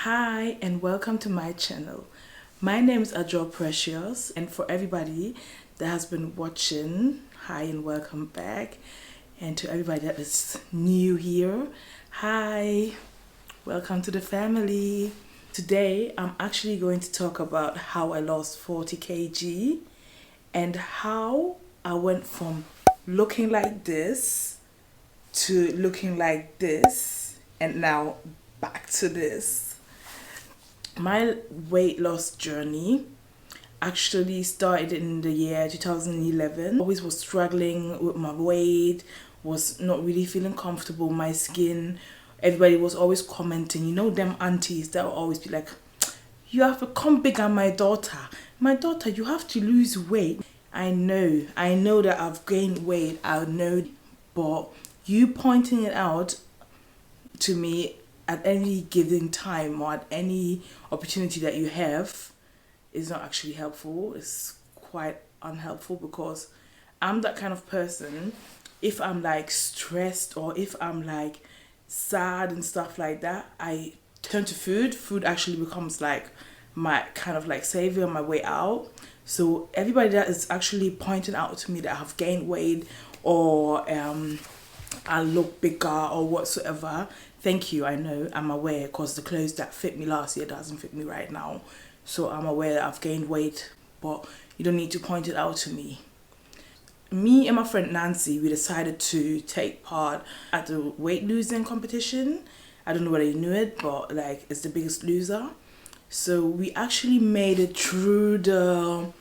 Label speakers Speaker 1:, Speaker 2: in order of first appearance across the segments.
Speaker 1: Hi and welcome to my channel. My name is Adjo Precious, and for everybody that has been watching, hi and welcome back. And to everybody that is new here, hi, welcome to the family. Today I'm actually going to talk about how I lost 40 kg and how I went from looking like this to looking like this and now back to this. My weight loss journey actually started in the year 2011. Always was struggling with my weight, was not really feeling comfortable, my skin. Everybody was always commenting, you know, them aunties that will always be like, you have become bigger, my daughter. My daughter, you have to lose weight. I know that I've gained weight, I know, but you pointing it out to me at any given time or at any opportunity that you have is not actually helpful. It's quite unhelpful because I'm that kind of person. If I'm like stressed or if I'm like sad and stuff like that, I turn to food. Food actually becomes like my kind of like savior on my way out. So everybody that is actually pointing out to me that I have gained weight or I look bigger or whatsoever, thank you. I know, I'm aware, because the clothes that fit me last year doesn't fit me right now. So I'm aware that I've gained weight, but you don't need to point it out to me. Me and my friend Nancy, we decided to take part at the weight losing competition. I don't know whether you knew it, but like it's the Biggest Loser. So we actually made it through the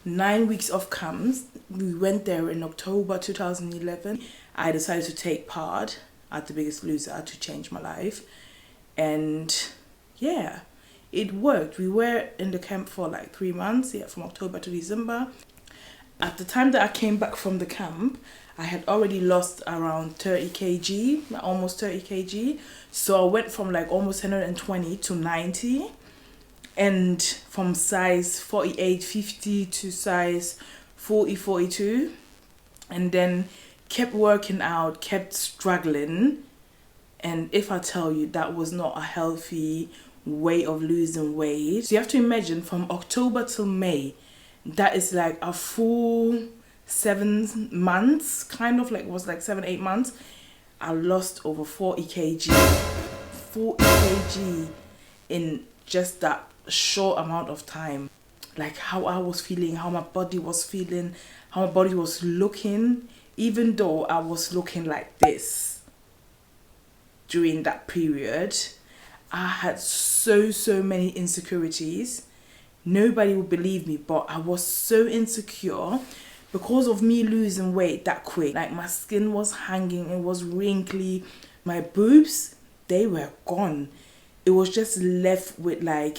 Speaker 1: 9 weeks of camps. We went there in October 2011. I decided to take part at the Biggest Loser to change my life, and yeah, it worked. We were in the camp for like 3 months, from October to December. At the time that I came back from the camp, I had already lost around 30 kg, almost 30 kg. So I went from like almost 120 to 90, and from size 48-50 to size 40-42, and then kept working out, kept struggling. And if I tell you, that was not a healthy way of losing weight. So you have to imagine from October till May, that is like a full 7 months, kind of like, was like 7-8 months. I lost over 40 kg 40 kg in just that short amount of time. Like how I was feeling, how my body was feeling, how my body was looking, even though I was looking like this during that period, I had so many insecurities. Nobody would believe me, but I was so insecure because of me losing weight that quick. Like my skin was hanging, it was wrinkly, my boobs, they were gone. It was just left with like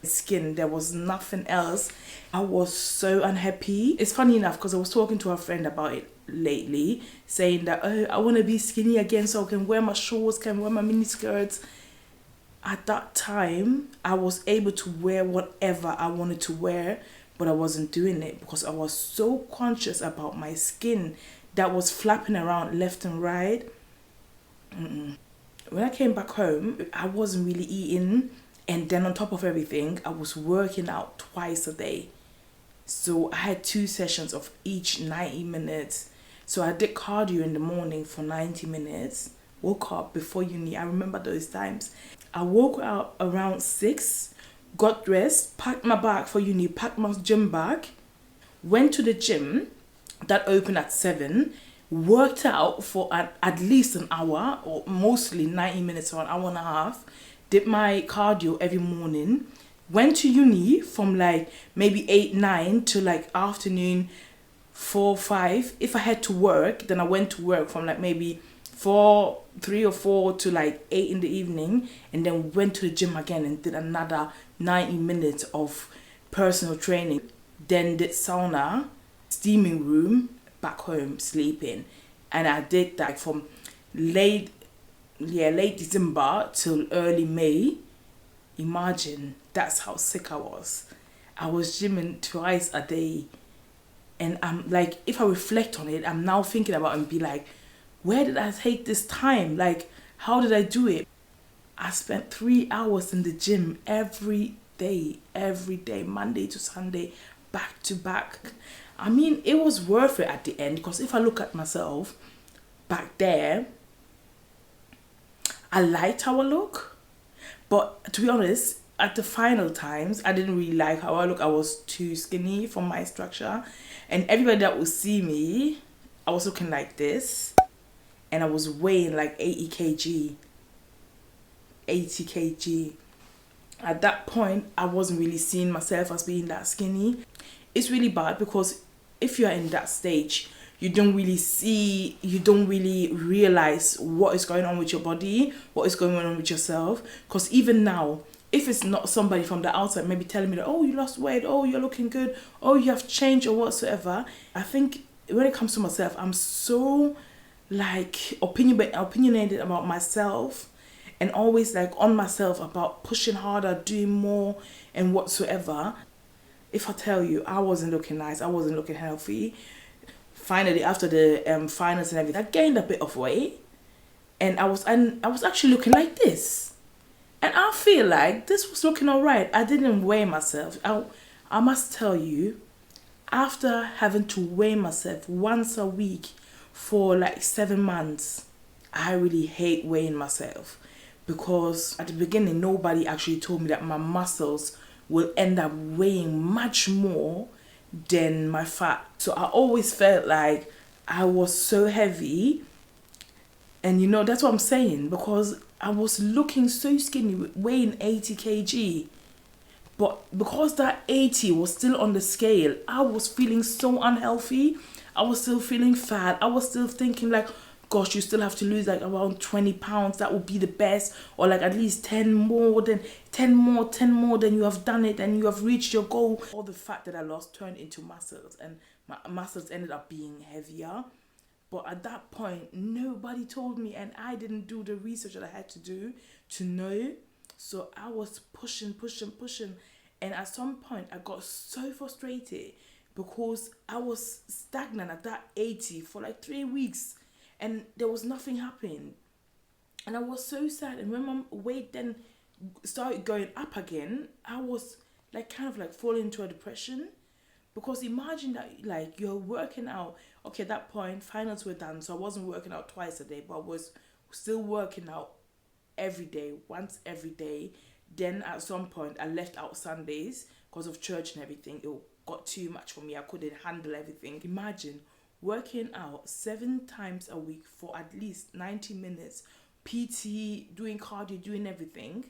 Speaker 1: skin. There was nothing else. I was so unhappy. It's funny enough because I was talking to a friend about it lately, saying that, oh, I want to be skinny again so I can wear my shorts, can wear my mini skirts. At that time, I was able to wear whatever I wanted to wear, but I wasn't doing it because I was so conscious about my skin that was flapping around left and right. When I came back home, I wasn't really eating, and then on top of everything, I was working out twice a day. So I had 2 sessions of each 90 minutes. So I did cardio in the morning for 90 minutes, woke up before uni. I remember those times. I woke up around 6, got dressed, packed my bag for uni, packed my gym bag, went to the gym that opened at 7, worked out for at least an hour or mostly 90 minutes or an hour and a half, did my cardio every morning, went to uni from like maybe 8-9 to like afternoon 4-5. If I had to work, then I went to work from like maybe 3 or 4 to like 8 in the evening, and then went to the gym again and did another 90 minutes of personal training. Then did sauna, steaming room, back home sleeping. And I did that from late December till early May. Imagine, that's how sick I was. I was gymming twice a day. And I'm like, if I reflect on it, I'm now thinking about it and be like, where did I take this time? Like, how did I do it? I spent 3 hours in the gym every day, Monday to Sunday, back to back. I mean, it was worth it at the end, because if I look at myself back there, I liked how I look. But to be honest, at the final times, I didn't really like how I look. I was too skinny for my structure. And everybody that would see me, I was looking like this. And I was weighing like 80 kg. 80 kg. At that point, I wasn't really seeing myself as being that skinny. It's really bad, because if you're in that stage, you don't really realize what is going on with your body, what is going on with yourself. Because even now, if it's not somebody from the outside maybe telling me that, oh, you lost weight, oh, you're looking good, oh, you have changed or whatsoever, I think when it comes to myself, I'm so like opinionated about myself, and always like on myself about pushing harder, doing more and whatsoever. If I tell you, I wasn't looking nice, I wasn't looking healthy. Finally, after the finals and everything, I gained a bit of weight, and I was actually looking like this. And I feel like this was looking alright. I didn't weigh myself. I must tell you, after having to weigh myself once a week for like 7 months, I really hate weighing myself, because at the beginning nobody actually told me that my muscles will end up weighing much more than my fat. So I always felt like I was so heavy, and that's what I'm saying, because I was looking so skinny, weighing 80 kg. But because that 80 was still on the scale, I was feeling so unhealthy. I was still feeling fat. I was still thinking like, gosh, you still have to lose like around 20 pounds. That would be the best. Or like at least 10 more than you have done it and you have reached your goal. All the fat that I lost turned into muscles, and my muscles ended up being heavier. But at that point, nobody told me, and I didn't do the research that I had to do to know. So I was pushing. And at some point, I got so frustrated, because I was stagnant at that 80 for like 3 weeks, and there was nothing happening. And I was so sad. And when my weight then started going up again, I was like kind of like falling into a depression. Because imagine that like you're working out. Okay, at that point, finals were done, so I wasn't working out twice a day, but I was still working out every day, once every day. Then at some point, I left out Sundays because of church and everything. It got too much for me. I couldn't handle everything. Imagine working out 7 times a week for at least 90 minutes, PT, doing cardio, doing everything.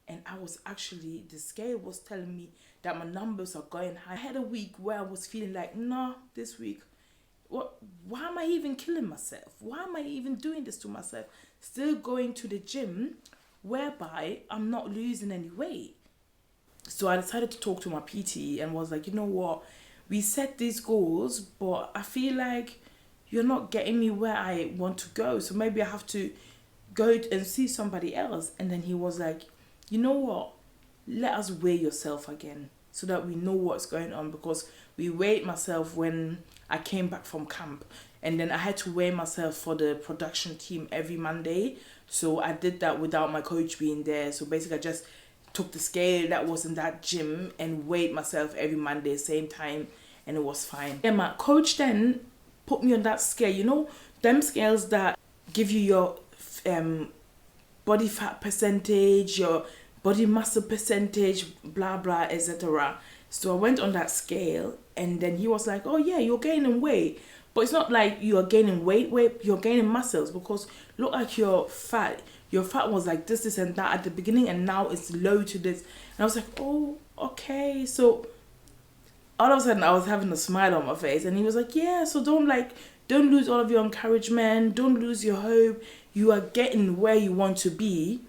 Speaker 1: And the scale was telling me that my numbers are going high. I had a week where I was feeling like, nah, this week, why am I even killing myself? Why am I even doing this to myself? Still going to the gym, whereby I'm not losing any weight. So I decided to talk to my PT and was like, you know what? We set these goals, but I feel like you're not getting me where I want to go. So maybe I have to go and see somebody else. And then he was like, you know what? Let us weigh yourself again so that we know what's going on, because we weighed myself when I came back from camp, and then I had to weigh myself for the production team every Monday. So I did that without my coach being there. So basically I just took the scale that was in that gym and weighed myself every Monday, same time, and it was fine. And my coach then put me on that scale, them scales that give you your body fat percentage, your body muscle percentage, blah blah, etc. So I went on that scale, and then he was like, oh yeah, you're gaining weight, but it's not like you are gaining weight, you're gaining muscles, because look at your fat was like this and that at the beginning, and now it's low to this. And I was like, oh, okay. So all of a sudden I was having a smile on my face, and he was like, yeah, so don't lose all of your encouragement, don't lose your hope. You are getting where you want to be,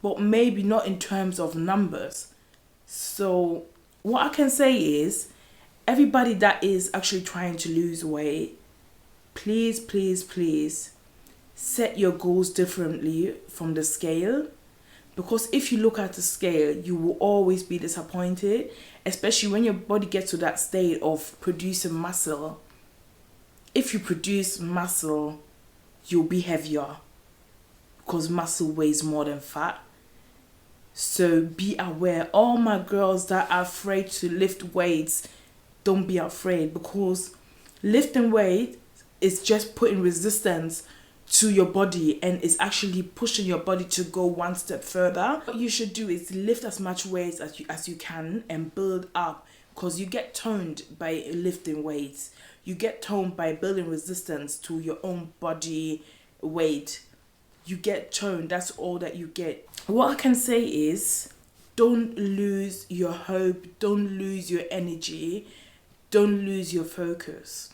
Speaker 1: but maybe not in terms of numbers. So what I can say is, everybody that is actually trying to lose weight, please set your goals differently from the scale. Because if you look at the scale, you will always be disappointed, especially when your body gets to that state of producing muscle. If you produce muscle, you'll be heavier. because muscle weighs more than fat. So be aware. All my girls that are afraid to lift weights, don't be afraid, because lifting weight is just putting resistance to your body and is actually pushing your body to go one step further. What you should do is lift as much weights as you can and build up, because you get toned by lifting weights. You get toned by building resistance to your own body weight. You get toned. That's all that you get. What I can say is, don't lose your hope, don't lose your energy, don't lose your focus.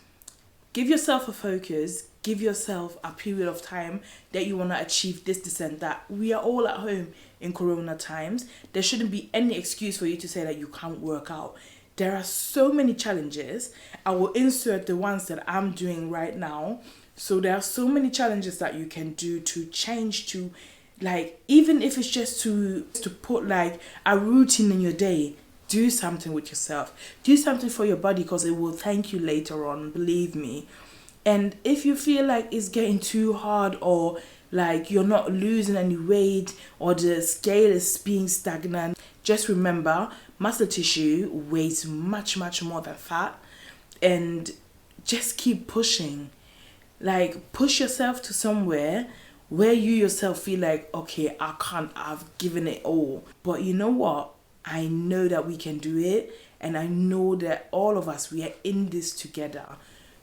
Speaker 1: Give yourself a focus, give yourself a period of time that you want to achieve this and that. We are all at home in Corona times. There shouldn't be any excuse for you to say that you can't work out. There are so many challenges. I will insert the ones that I'm doing right now. So there are so many challenges that you can do to change, to like, even if it's just to put like a routine in your day. Do something with yourself. Do something for your body, because it will thank you later on, believe me. And if you feel like it's getting too hard, or like you're not losing any weight, or the scale is being stagnant, just remember, muscle tissue weighs much more than fat. And just keep pushing. Like, push yourself to somewhere where you yourself feel like, okay, I've given it all. But you know what? I know that we can do it. And I know that all of us, we are in this together.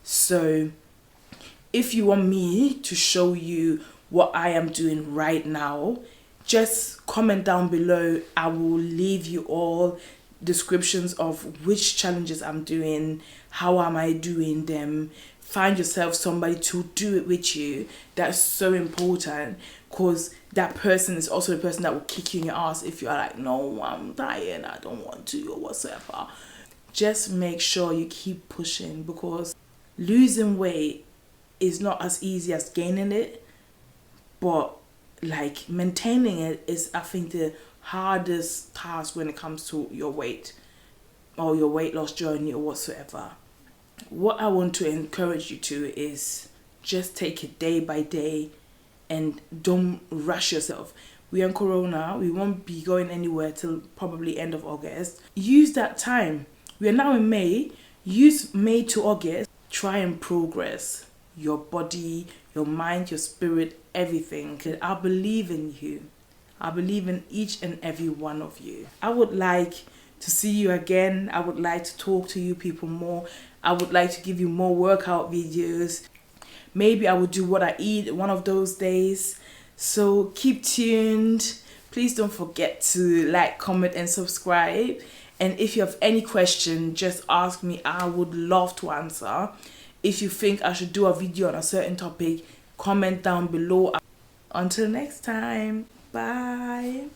Speaker 1: So if you want me to show you what I am doing right now, just comment down below. I will leave you all descriptions of which challenges I'm doing, how am I doing them. Find yourself somebody to do it with you. That's so important, because that person is also the person that will kick you in your ass if you are like, no, I'm tired, I don't want to, or whatsoever. Just make sure you keep pushing, because losing weight is not as easy as gaining it, but like maintaining it is, I think, the hardest task when it comes to your weight or your weight loss journey or whatsoever. What I want to encourage you to is just take it day by day and don't rush yourself. We are in Corona, we won't be going anywhere till probably end of August. Use that time. We are now in May. Use May to August. Try and progress your body, your mind, your spirit, everything. I believe in you. I believe in each and every one of you. I would like to see you again. I would like to talk to you people more. I would like to give you more workout videos. Maybe I will do what I eat one of those days. So keep tuned. Please don't forget to like, comment and subscribe. And if you have any question, just ask me. I would love to answer. If you think I should do a video on a certain topic, comment down below. Until next time, bye.